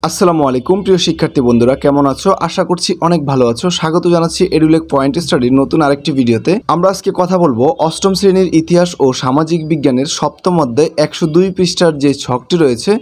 আসসালামু আলাইকুম প্রিয় শিক্ষার্থী বন্ধুরা, কেমন আছো? আশা করছি অনেক ভালো আছো। স্বাগত জানাচ্ছি এডুলেক পয়েন্ট স্টাডির নতুন আরেকটি ভিডিওতে। আমরা আজকে কথা বলবো অষ্টম শ্রেণীর ইতিহাস ও সামাজিক বিজ্ঞানের সপ্তম অধ্যায় 102 পৃষ্ঠার যে ছকটি রয়েছে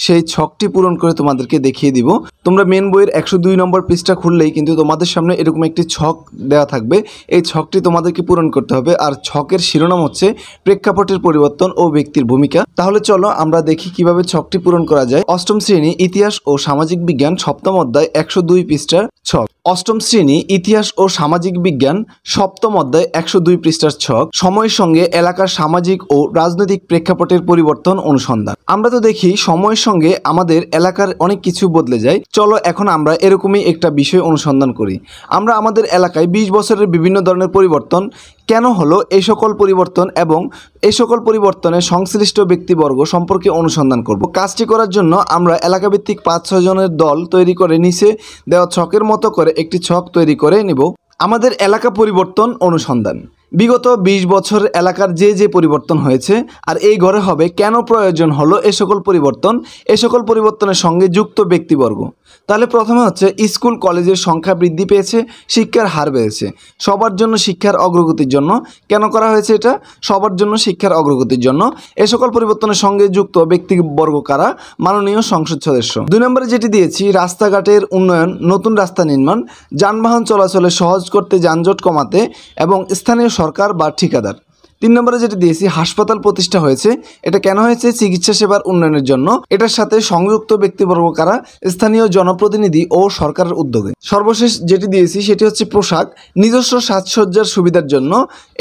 সেই ছকটি পূরণ করে তোমাদেরকে দেখিয়ে দিব। তোমরা মেন বইয়ের 102 নম্বর পৃষ্ঠা খুললেই কিন্তু তোমাদের সামনে এরকম একটি ছক দেওয়া থাকবে। এই ছকটি তোমাদেরকে পূরণ করতে হবে, আর ছকের শিরোনাম হচ্ছে প্রেক্ষাপটের পরিবর্তন ও ব্যক্তির ভূমিকা। তাহলে চলো আমরা দেখি কিভাবে ছকটি পূরণ করা যায়। অষ্টম শ্রেণী ইতিহাস ও সামাজিক বিজ্ঞান সপ্তম অধ্যায় 102 পৃষ্ঠার ছক। অষ্টম শ্রেণী ইতিহাস ও সামাজিক বিজ্ঞান সপ্তম অধ্যায় 102 পৃষ্ঠার ছক। সময়ের সঙ্গে এলাকার সামাজিক ও রাজনৈতিক প্রেক্ষাপটের পরিবর্তন অনুসন্ধান। আমরা তো দেখি সময়ের সঙ্গে আমাদের এলাকার অনেক কিছু বদলে যায়। চলো এখন আমরা এরকমই একটা বিষয় অনুসন্ধান করি। আমরা আমাদের এলাকায় 20 বছরের বিভিন্ন ধরনের পরিবর্তন কেন হলো, এই সকল পরিবর্তন এবং এই সকল পরিবর্তনের সংশ্লিষ্ট ব্যক্তিবর্গ সম্পর্কে অনুসন্ধান করব। কাজটি করার জন্য আমরা এলাকাভিত্তিক 5-6 জনের দল তৈরি করে নিচে দেওয়া ছকের মতো করে একটি ছক তৈরি করে নিব। আমাদের এলাকা পরিবর্তন অনুসন্ধান। বিগত 20 বছর এলাকার যে পরিবর্তন হয়েছে, আর এই ঘরে হবে কেন প্রয়োজন হলো এ সকল পরিবর্তন, এ সকল পরিবর্তনের সঙ্গে যুক্ত ব্যক্তিবর্গ। তাহলে প্রথমে হচ্ছে স্কুল কলেজের সংখ্যা বৃদ্ধি পেয়েছে, শিক্ষার হার বেড়েছে। সবার জন্য শিক্ষার অগ্রগতির জন্য। কেন করা হয়েছে এটা? সবার জন্য শিক্ষার অগ্রগতির জন্য। এ সকল পরিবর্তনের সঙ্গে যুক্ত ব্যক্তিবর্গ কারা? মাননীয় সংসদ সদস্য। 2 নম্বরে যেটি দিয়েছি রাস্তাঘাটের উন্নয়ন, নতুন রাস্তা নির্মাণ, যানবাহন চলাচলে সহজ করতে, যানজট কমাতে এবং স্থানীয় সরকার বা ঠিকাদার। 3 নম্বরে যেটা দিয়েছি হাসপাতাল প্রতিষ্ঠা হয়েছে। এটা কেন হয়েছে? চিকিৎসা সেবার উন্নয়নের জন্য। এটার সাথে সংযুক্ত ব্যক্তিবর্গ কারা? স্থানীয় জনপ্রতিনিধি ও সরকারের উদ্যোগে। সর্বশেষ যেটি দিয়েছি সেটি হচ্ছে পোশাক, নিজস্ব সাজসজ্জার সুবিধার জন্য।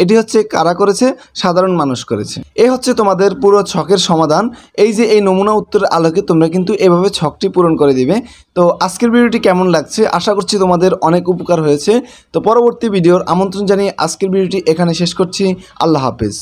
এটি হচ্ছে কারা করেছে? সাধারণ মানুষ করেছে। এই হচ্ছে তোমাদের পুরো ছকের সমাধান। এই যে এই নমুনা উত্তরের আলোকে তোমরা কিন্তু এভাবে ছকটি পূরণ করে দিবে। তো আজকের ভিডিওটি কেমন লাগছে? আশা করছি তোমাদের অনেক উপকার হয়েছে। তো পরবর্তী ভিডিওর আমন্ত্রণ জানিয়ে আজকের ভিডিওটি এখানে শেষ করছি। আল্লাহ হাফেজ।